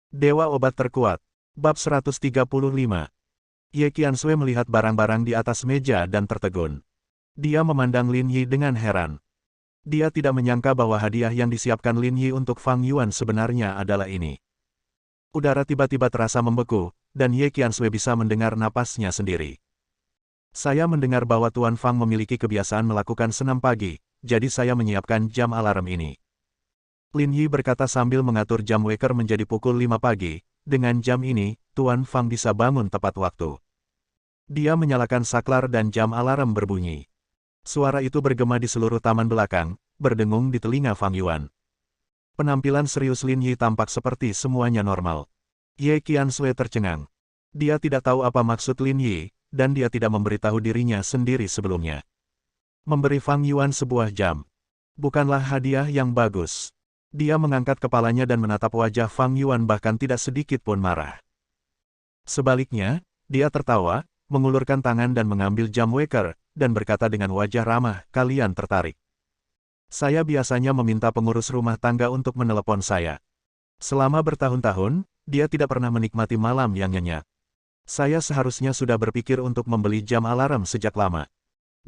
Dewa Obat Terkuat. Bab 135. Ye Qiansui melihat barang-barang di atas meja dan tertegun. Dia memandang Lin Yi dengan heran. Dia tidak menyangka bahwa hadiah yang disiapkan Lin Yi untuk Fang Yuan sebenarnya adalah ini. Udara tiba-tiba terasa membeku, dan Ye Qiansui bisa mendengar napasnya sendiri. Saya mendengar bahwa Tuan Fang memiliki kebiasaan melakukan senam pagi, jadi saya menyiapkan jam alarm ini. Lin Yi berkata sambil mengatur jam weker menjadi pukul 5 pagi, dengan jam ini, Tuan Fang bisa bangun tepat waktu. Dia menyalakan saklar dan jam alarm berbunyi. Suara itu bergema di seluruh taman belakang, berdengung di telinga Fang Yuan. Penampilan serius Lin Yi tampak seperti semuanya normal. Ye Qiansui tercengang. Dia tidak tahu apa maksud Lin Yi, dan dia tidak memberitahu dirinya sendiri sebelumnya. Memberi Fang Yuan sebuah jam. Bukanlah hadiah yang bagus. Dia mengangkat kepalanya dan menatap wajah Fang Yuan bahkan tidak sedikit pun marah. Sebaliknya, dia tertawa, mengulurkan tangan dan mengambil jam weker, dan berkata dengan wajah ramah, "Kalian tertarik. Saya biasanya meminta pengurus rumah tangga untuk menelepon saya. Selama bertahun-tahun, dia tidak pernah menikmati malam yang nyenyak. Saya seharusnya sudah berpikir untuk membeli jam alarm sejak lama."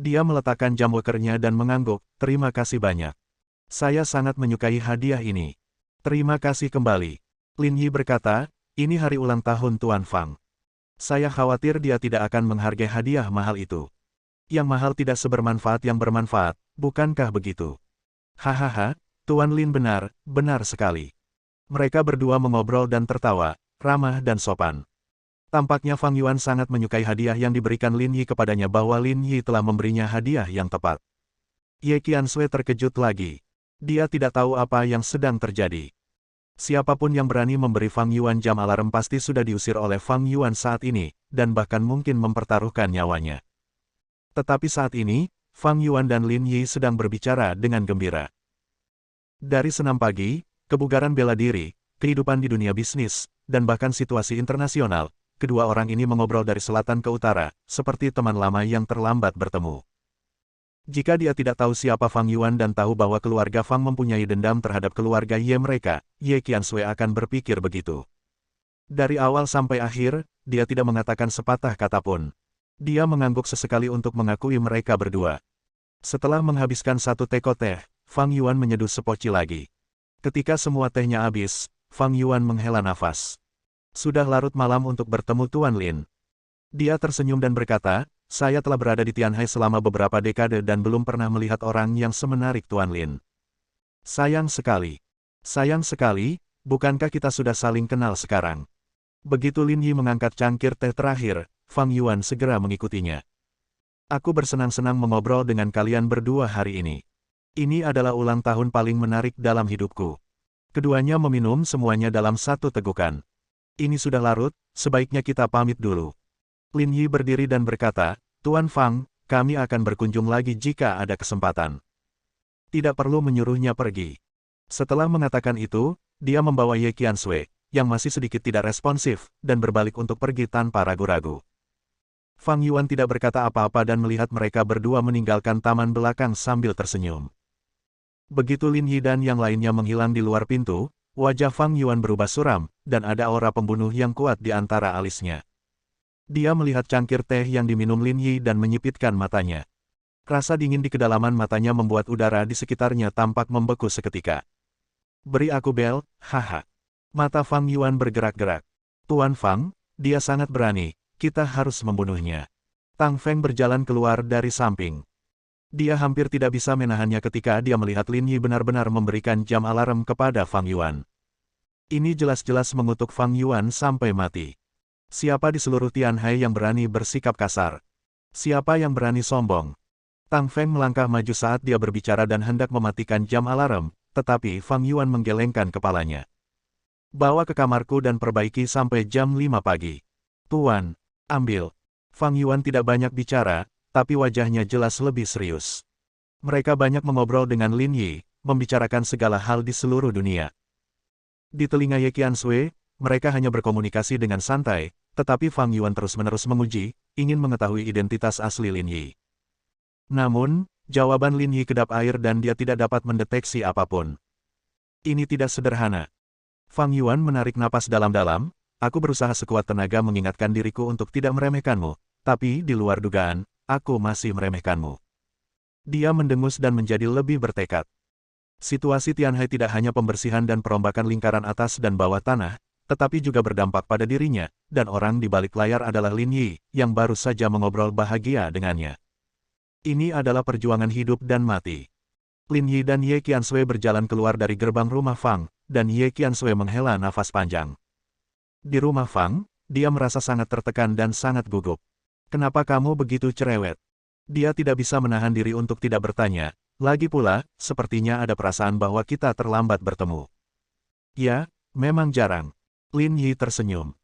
Dia meletakkan jam wekernya dan mengangguk, "Terima kasih banyak. Saya sangat menyukai hadiah ini." "Terima kasih kembali." Lin Yi berkata, "Ini hari ulang tahun Tuan Fang. Saya khawatir dia tidak akan menghargai hadiah mahal itu. Yang mahal tidak sebermanfaat yang bermanfaat, bukankah begitu?" "Hahaha, Tuan Lin benar sekali." Mereka berdua mengobrol dan tertawa, ramah dan sopan. Tampaknya Fang Yuan sangat menyukai hadiah yang diberikan Lin Yi kepadanya bahwa Lin Yi telah memberinya hadiah yang tepat. Ye Qiansui terkejut lagi. Dia tidak tahu apa yang sedang terjadi. Siapapun yang berani memberi Fang Yuan jam alarm pasti sudah diusir oleh Fang Yuan saat ini, dan bahkan mungkin mempertaruhkan nyawanya. Tetapi saat ini, Fang Yuan dan Lin Yi sedang berbicara dengan gembira. Dari senam pagi, kebugaran bela diri, kehidupan di dunia bisnis, dan bahkan situasi internasional, kedua orang ini mengobrol dari selatan ke utara, seperti teman lama yang terlambat bertemu. Jika dia tidak tahu siapa Fang Yuan dan tahu bahwa keluarga Fang mempunyai dendam terhadap keluarga Ye mereka, Ye Qiansui akan berpikir begitu. Dari awal sampai akhir, dia tidak mengatakan sepatah kata pun. Dia mengangguk sesekali untuk mengakui mereka berdua. Setelah menghabiskan satu teko teh, Fang Yuan menyeduh sepoci lagi. Ketika semua tehnya habis, Fang Yuan menghela nafas. Sudah larut malam untuk bertemu Tuan Lin. Dia tersenyum dan berkata, "Saya telah berada di Tianhai selama beberapa dekade dan belum pernah melihat orang yang semenarik Tuan Lin. Sayang sekali. Sayang sekali, bukankah kita sudah saling kenal sekarang?" Begitu Lin Yi mengangkat cangkir teh terakhir, Fang Yuan segera mengikutinya. "Aku bersenang-senang mengobrol dengan kalian berdua hari ini. Ini adalah ulang tahun paling menarik dalam hidupku." Keduanya meminum semuanya dalam satu tegukan. "Ini sudah larut, sebaiknya kita pamit dulu." Lin Yi berdiri dan berkata, "Tuan Fang, kami akan berkunjung lagi jika ada kesempatan." Tidak perlu menyuruhnya pergi. Setelah mengatakan itu, dia membawa Ye Qiansui, yang masih sedikit tidak responsif, dan berbalik untuk pergi tanpa ragu-ragu. Fang Yuan tidak berkata apa-apa dan melihat mereka berdua meninggalkan taman belakang sambil tersenyum. Begitu Lin Yi dan yang lainnya menghilang di luar pintu, wajah Fang Yuan berubah suram, dan ada aura pembunuh yang kuat di antara alisnya. Dia melihat cangkir teh yang diminum Lin Yi dan menyipitkan matanya. Rasa dingin di kedalaman matanya membuat udara di sekitarnya tampak membeku seketika. "Beri aku bel, haha." Mata Fang Yuan bergerak-gerak. "Tuan Fang, dia sangat berani, kita harus membunuhnya." Tang Feng berjalan keluar dari samping. Dia hampir tidak bisa menahannya ketika dia melihat Lin Yi benar-benar memberikan jam alarm kepada Fang Yuan. Ini jelas-jelas mengutuk Fang Yuan sampai mati. Siapa di seluruh Tianhai yang berani bersikap kasar? Siapa yang berani sombong? Tang Feng melangkah maju saat dia berbicara dan hendak mematikan jam alarm, tetapi Fang Yuan menggelengkan kepalanya. "Bawa ke kamarku dan perbaiki sampai jam 5 pagi." "Tuan, ambil." Fang Yuan tidak banyak bicara, tapi wajahnya jelas lebih serius. Mereka banyak mengobrol dengan Lin Yi, membicarakan segala hal di seluruh dunia. Di telinga Ye Qiansui, mereka hanya berkomunikasi dengan santai, tetapi Fang Yuan terus-menerus menguji, ingin mengetahui identitas asli Lin Yi. Namun, jawaban Lin Yi kedap air dan dia tidak dapat mendeteksi apapun. Ini tidak sederhana. Fang Yuan menarik napas dalam-dalam, aku berusaha sekuat tenaga mengingatkan diriku untuk tidak meremehkanmu, tapi di luar dugaan, aku masih meremehkanmu. Dia mendengus dan menjadi lebih bertekad. Situasi Tianhai tidak hanya pembersihan dan perombakan lingkaran atas dan bawah tanah, tetapi juga berdampak pada dirinya, dan orang di balik layar adalah Lin Yi, yang baru saja mengobrol bahagia dengannya. Ini adalah perjuangan hidup dan mati. Lin Yi dan Ye Qiansui berjalan keluar dari gerbang rumah Fang, dan Ye Qiansui menghela nafas panjang. Di rumah Fang, dia merasa sangat tertekan dan sangat gugup. Kenapa kamu begitu cerewet? Dia tidak bisa menahan diri untuk tidak bertanya. Lagi pula, sepertinya ada perasaan bahwa kita terlambat bertemu. Ya, memang jarang. Lin Yi tersenyum.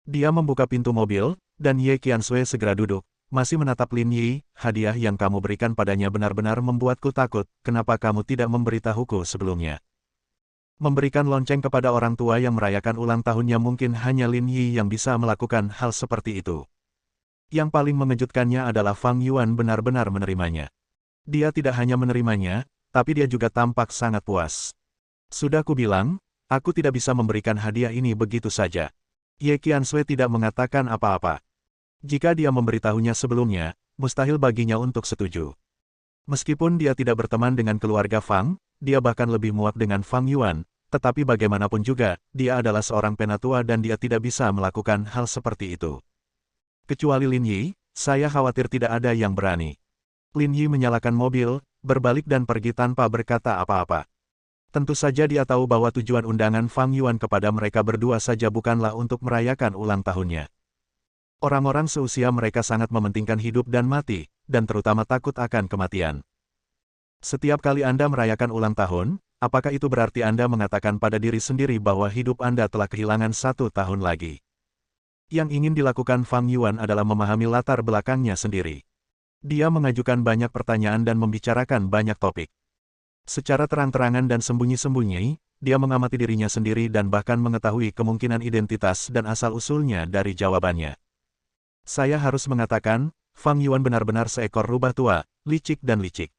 Dia membuka pintu mobil, dan Ye Qiansui segera duduk. Masih menatap Lin Yi, hadiah yang kamu berikan padanya benar-benar membuatku takut, kenapa kamu tidak memberitahuku sebelumnya? Memberikan lonceng kepada orang tua yang merayakan ulang tahunnya mungkin hanya Lin Yi yang bisa melakukan hal seperti itu. Yang paling mengejutkannya adalah Fang Yuan benar-benar menerimanya. Dia tidak hanya menerimanya, tapi dia juga tampak sangat puas. Sudah kubilang, aku tidak bisa memberikan hadiah ini begitu saja. Ye Qiansui tidak mengatakan apa-apa. Jika dia memberitahunya sebelumnya, mustahil baginya untuk setuju. Meskipun dia tidak berteman dengan keluarga Fang, dia bahkan lebih muak dengan Fang Yuan, tetapi bagaimanapun juga, dia adalah seorang penatua dan dia tidak bisa melakukan hal seperti itu. Kecuali Lin Yi, saya khawatir tidak ada yang berani. Lin Yi menyalakan mobil, berbalik dan pergi tanpa berkata apa-apa. Tentu saja dia tahu bahwa tujuan undangan Fang Yuan kepada mereka berdua saja bukanlah untuk merayakan ulang tahunnya. Orang-orang seusia mereka sangat mementingkan hidup dan mati, dan terutama takut akan kematian. Setiap kali Anda merayakan ulang tahun, apakah itu berarti Anda mengatakan pada diri sendiri bahwa hidup Anda telah kehilangan 1 tahun lagi? Yang ingin dilakukan Fang Yuan adalah memahami latar belakangnya sendiri. Dia mengajukan banyak pertanyaan dan membicarakan banyak topik. Secara terang-terangan dan sembunyi-sembunyi, dia mengamati dirinya sendiri dan bahkan mengetahui kemungkinan identitas dan asal-usulnya dari jawabannya. Saya harus mengatakan, Fang Yuan benar-benar seekor rubah tua, licik dan licik.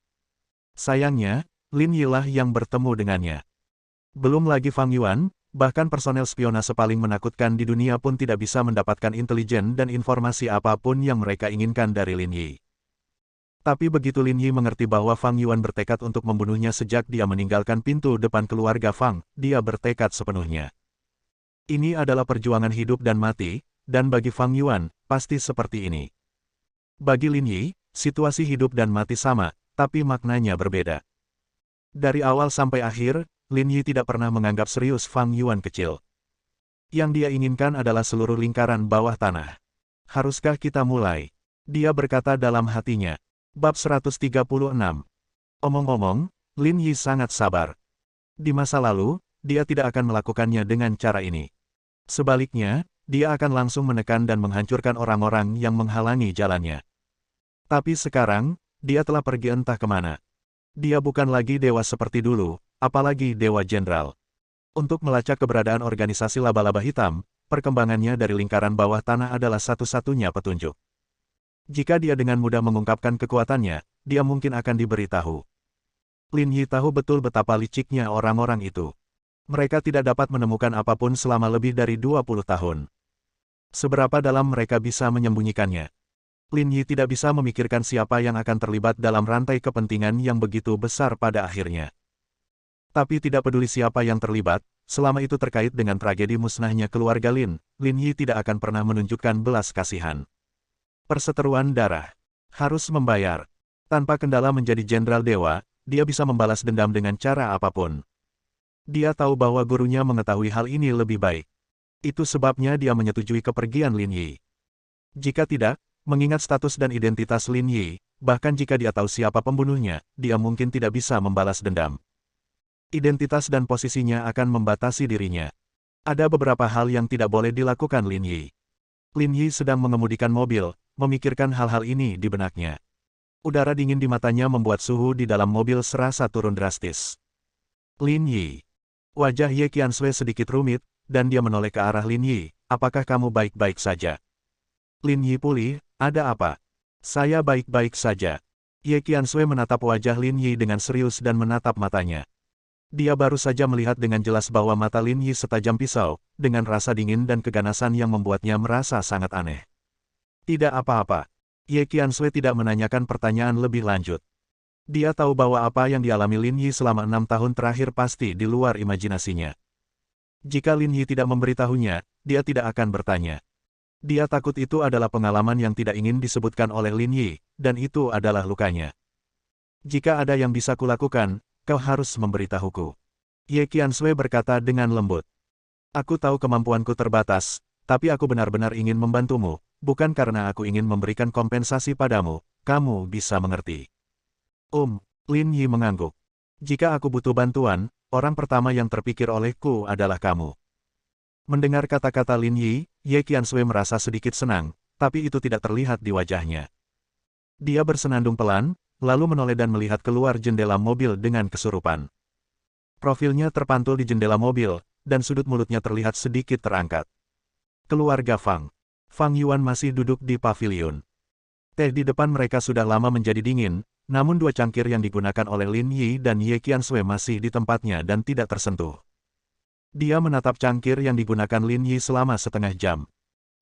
Sayangnya, Lin Yi lah yang bertemu dengannya. Belum lagi Fang Yuan, bahkan personel spionase paling menakutkan di dunia pun tidak bisa mendapatkan intelijen dan informasi apapun yang mereka inginkan dari Lin Yi. Tapi begitu Lin Yi mengerti bahwa Fang Yuan bertekad untuk membunuhnya sejak dia meninggalkan pintu depan keluarga Fang, dia bertekad sepenuhnya. Ini adalah perjuangan hidup dan mati, dan bagi Fang Yuan, pasti seperti ini. Bagi Lin Yi, situasi hidup dan mati sama, tapi maknanya berbeda. Dari awal sampai akhir, Lin Yi tidak pernah menganggap serius Fang Yuan kecil. Yang dia inginkan adalah seluruh lingkaran bawah tanah. Haruskah kita mulai? Dia berkata dalam hatinya. Bab 136. Omong-omong, Lin Yi sangat sabar. Di masa lalu, dia tidak akan melakukannya dengan cara ini. Sebaliknya, dia akan langsung menekan dan menghancurkan orang-orang yang menghalangi jalannya. Tapi sekarang, dia telah pergi entah kemana. Dia bukan lagi dewa seperti dulu, apalagi dewa jenderal. Untuk melacak keberadaan organisasi laba-laba hitam, perkembangannya dari lingkaran bawah tanah adalah satu-satunya petunjuk. Jika dia dengan mudah mengungkapkan kekuatannya, dia mungkin akan diberitahu. Lin Yi tahu betul betapa liciknya orang-orang itu. Mereka tidak dapat menemukan apapun selama lebih dari 20 tahun. Seberapa dalam mereka bisa menyembunyikannya? Lin Yi tidak bisa memikirkan siapa yang akan terlibat dalam rantai kepentingan yang begitu besar pada akhirnya. Tapi tidak peduli siapa yang terlibat, selama itu terkait dengan tragedi musnahnya keluarga Lin, Lin Yi tidak akan pernah menunjukkan belas kasihan. Perseteruan darah. Harus membayar. Tanpa kendala menjadi jenderal dewa, dia bisa membalas dendam dengan cara apapun. Dia tahu bahwa gurunya mengetahui hal ini lebih baik. Itu sebabnya dia menyetujui kepergian Lin Yi. Jika tidak, mengingat status dan identitas Lin Yi, bahkan jika dia tahu siapa pembunuhnya, dia mungkin tidak bisa membalas dendam. Identitas dan posisinya akan membatasi dirinya. Ada beberapa hal yang tidak boleh dilakukan Lin Yi. Lin Yi sedang mengemudikan mobil, memikirkan hal-hal ini di benaknya. Udara dingin di matanya membuat suhu di dalam mobil serasa turun drastis. Lin Yi. Wajah Ye Qiansui sedikit rumit, dan dia menoleh ke arah Lin Yi. Apakah kamu baik-baik saja? Lin Yi pulih, ada apa? Saya baik-baik saja. Ye Qiansui menatap wajah Lin Yi dengan serius dan menatap matanya. Dia baru saja melihat dengan jelas bahwa mata Lin Yi setajam pisau, dengan rasa dingin dan keganasan yang membuatnya merasa sangat aneh. Tidak apa-apa. Ye Qiansui tidak menanyakan pertanyaan lebih lanjut. Dia tahu bahwa apa yang dialami Lin Yi selama 6 tahun terakhir pasti di luar imajinasinya. Jika Lin Yi tidak memberitahunya, dia tidak akan bertanya. Dia takut itu adalah pengalaman yang tidak ingin disebutkan oleh Lin Yi, dan itu adalah lukanya. Jika ada yang bisa kulakukan, kau harus memberitahuku. Ye Qiansui berkata dengan lembut. Aku tahu kemampuanku terbatas, tapi aku benar-benar ingin membantumu, bukan karena aku ingin memberikan kompensasi padamu, kamu bisa mengerti. Lin Yi mengangguk. Jika aku butuh bantuan, orang pertama yang terpikir olehku adalah kamu. Mendengar kata-kata Lin Yi, Ye Qiansui merasa sedikit senang, tapi itu tidak terlihat di wajahnya. Dia bersenandung pelan, lalu menoleh dan melihat keluar jendela mobil dengan kesurupan. Profilnya terpantul di jendela mobil, dan sudut mulutnya terlihat sedikit terangkat. Keluarga Fang. Fang Yuan masih duduk di pavilion. Teh di depan mereka sudah lama menjadi dingin, namun dua cangkir yang digunakan oleh Lin Yi dan Ye Qiansui masih di tempatnya dan tidak tersentuh. Dia menatap cangkir yang digunakan Lin Yi selama setengah jam.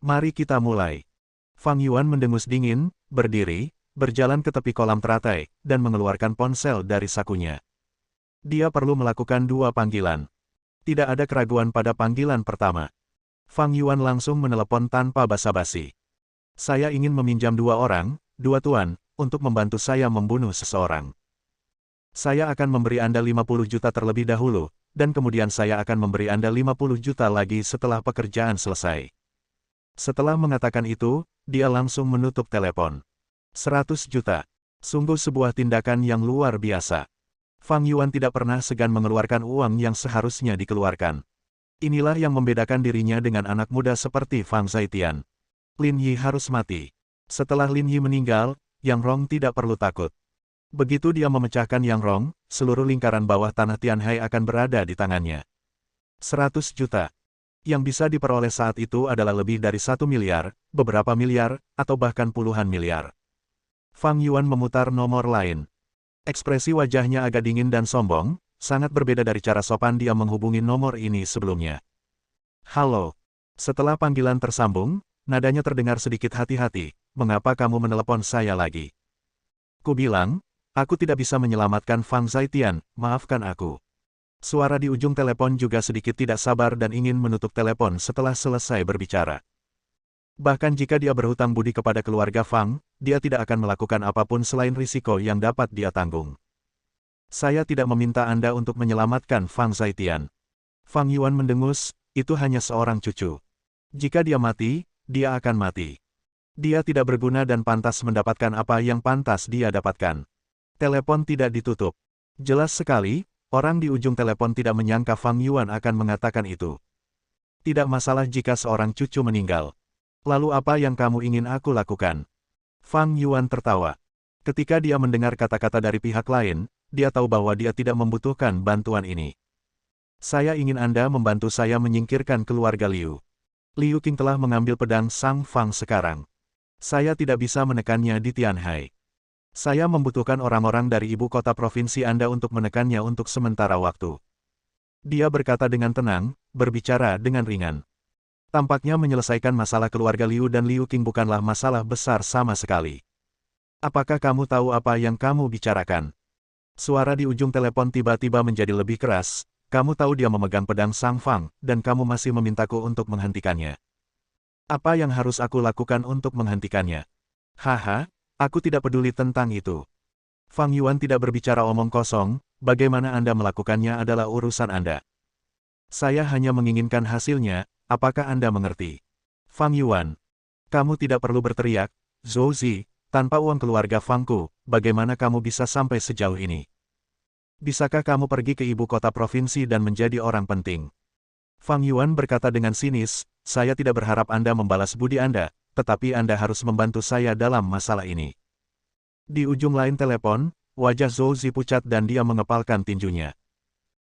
Mari kita mulai. Fang Yuan mendengus dingin, berdiri, berjalan ke tepi kolam teratai, dan mengeluarkan ponsel dari sakunya. Dia perlu melakukan 2 panggilan. Tidak ada keraguan pada panggilan pertama. Fang Yuan langsung menelepon tanpa basa-basi. Saya ingin meminjam 2 orang, 2 tuan, untuk membantu saya membunuh seseorang. Saya akan memberi Anda 50 juta terlebih dahulu, dan kemudian saya akan memberi Anda 50 juta lagi setelah pekerjaan selesai. Setelah mengatakan itu, dia langsung menutup telepon. 100 juta. Sungguh sebuah tindakan yang luar biasa. Fang Yuan tidak pernah segan mengeluarkan uang yang seharusnya dikeluarkan. Inilah yang membedakan dirinya dengan anak muda seperti Fang Zhaitian. Lin Yi harus mati. Setelah Lin Yi meninggal, Yang Rong tidak perlu takut. Begitu dia memecahkan Yang Rong, seluruh lingkaran bawah tanah Tianhai akan berada di tangannya. 100 juta. Yang bisa diperoleh saat itu adalah lebih dari 1 miliar, beberapa miliar, atau bahkan puluhan miliar. Fang Yuan memutar nomor lain. Ekspresi wajahnya agak dingin dan sombong, sangat berbeda dari cara sopan dia menghubungi nomor ini sebelumnya. Halo. Setelah panggilan tersambung, nadanya terdengar sedikit hati-hati. Mengapa kamu menelepon saya lagi? Ku bilang, aku tidak bisa menyelamatkan Fang Zhaitian, maafkan aku. Suara di ujung telepon juga sedikit tidak sabar dan ingin menutup telepon setelah selesai berbicara. Bahkan jika dia berhutang budi kepada keluarga Fang, dia tidak akan melakukan apapun selain risiko yang dapat dia tanggung. Saya tidak meminta Anda untuk menyelamatkan Fang Zhaitian. Fang Yuan mendengus, itu hanya seorang cucu. Jika dia mati, dia akan mati. Dia tidak berguna dan pantas mendapatkan apa yang pantas dia dapatkan. Telepon tidak ditutup. Jelas sekali, orang di ujung telepon tidak menyangka Fang Yuan akan mengatakan itu. Tidak masalah jika seorang cucu meninggal. Lalu apa yang kamu ingin aku lakukan? Fang Yuan tertawa. Ketika dia mendengar kata-kata dari pihak lain, dia tahu bahwa dia tidak membutuhkan bantuan ini. Saya ingin Anda membantu saya menyingkirkan keluarga Liu. Liu Qing telah mengambil pedang Sang Fang sekarang. Saya tidak bisa menekannya di Tianhai. Saya membutuhkan orang-orang dari ibu kota provinsi Anda untuk menekannya untuk sementara waktu. Dia berkata dengan tenang, berbicara dengan ringan. Tampaknya menyelesaikan masalah keluarga Liu dan Liu Qing bukanlah masalah besar sama sekali. Apakah kamu tahu apa yang kamu bicarakan? Suara di ujung telepon tiba-tiba menjadi lebih keras. Kamu tahu dia memegang pedang Sang Fang, dan kamu masih memintaku untuk menghentikannya. Apa yang harus aku lakukan untuk menghentikannya? Haha, aku tidak peduli tentang itu. Fang Yuan tidak berbicara omong kosong, bagaimana Anda melakukannya adalah urusan Anda. Saya hanya menginginkan hasilnya, apakah Anda mengerti? Fang Yuan. Kamu tidak perlu berteriak, Zhou Zi, tanpa uang keluarga Fangku, bagaimana kamu bisa sampai sejauh ini? Bisakah kamu pergi ke ibu kota provinsi dan menjadi orang penting? Fang Yuan berkata dengan sinis, saya tidak berharap Anda membalas budi Anda, tetapi Anda harus membantu saya dalam masalah ini. Di ujung lain telepon, wajah Zhou Zi pucat dan dia mengepalkan tinjunya.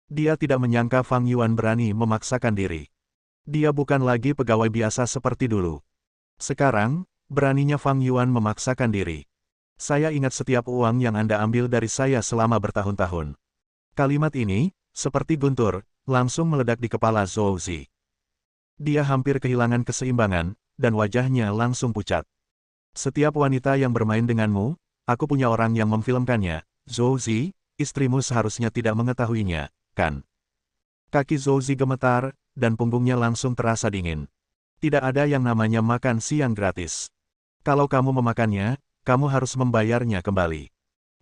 Dia tidak menyangka Fang Yuan berani memaksakan diri. Dia bukan lagi pegawai biasa seperti dulu. Sekarang, beraninya Fang Yuan memaksakan diri. Saya ingat setiap uang yang Anda ambil dari saya selama bertahun-tahun. Kalimat ini, seperti guntur, langsung meledak di kepala Zhou Zi. Dia hampir kehilangan keseimbangan, dan wajahnya langsung pucat. Setiap wanita yang bermain denganmu, aku punya orang yang memfilmkannya. Zhou Zi, istrimu seharusnya tidak mengetahuinya, kan? Kaki Zhou Zi gemetar, dan punggungnya langsung terasa dingin. Tidak ada yang namanya makan siang gratis. Kalau kamu memakannya, kamu harus membayarnya kembali.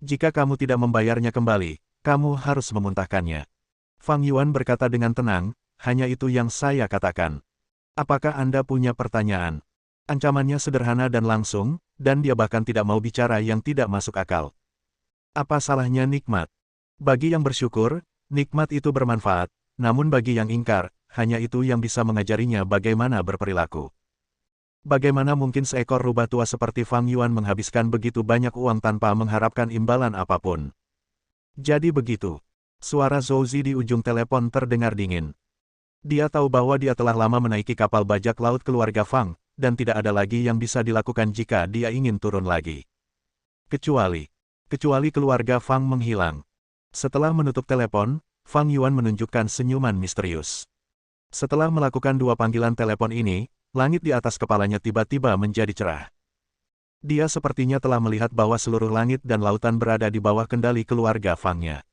Jika kamu tidak membayarnya kembali, kamu harus memuntahkannya. Fang Yuan berkata dengan tenang, hanya itu yang saya katakan. Apakah Anda punya pertanyaan? Ancamannya sederhana dan langsung, dan dia bahkan tidak mau bicara yang tidak masuk akal. Apa salahnya nikmat? Bagi yang bersyukur, nikmat itu bermanfaat, namun bagi yang ingkar, hanya itu yang bisa mengajarinya bagaimana berperilaku. Bagaimana mungkin seekor rubah tua seperti Fang Yuan menghabiskan begitu banyak uang tanpa mengharapkan imbalan apapun? Jadi begitu. Suara Zhou Zi di ujung telepon terdengar dingin. Dia tahu bahwa dia telah lama menaiki kapal bajak laut keluarga Fang, dan tidak ada lagi yang bisa dilakukan jika dia ingin turun lagi. Kecuali keluarga Fang menghilang. Setelah menutup telepon, Fang Yuan menunjukkan senyuman misterius. Setelah melakukan 2 panggilan telepon ini, langit di atas kepalanya tiba-tiba menjadi cerah. Dia sepertinya telah melihat bahwa seluruh langit dan lautan berada di bawah kendali keluarga Fangnya.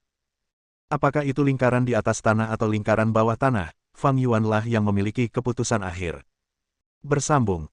Apakah itu lingkaran di atas tanah atau lingkaran bawah tanah, Fang Yuan lah yang memiliki keputusan akhir. Bersambung.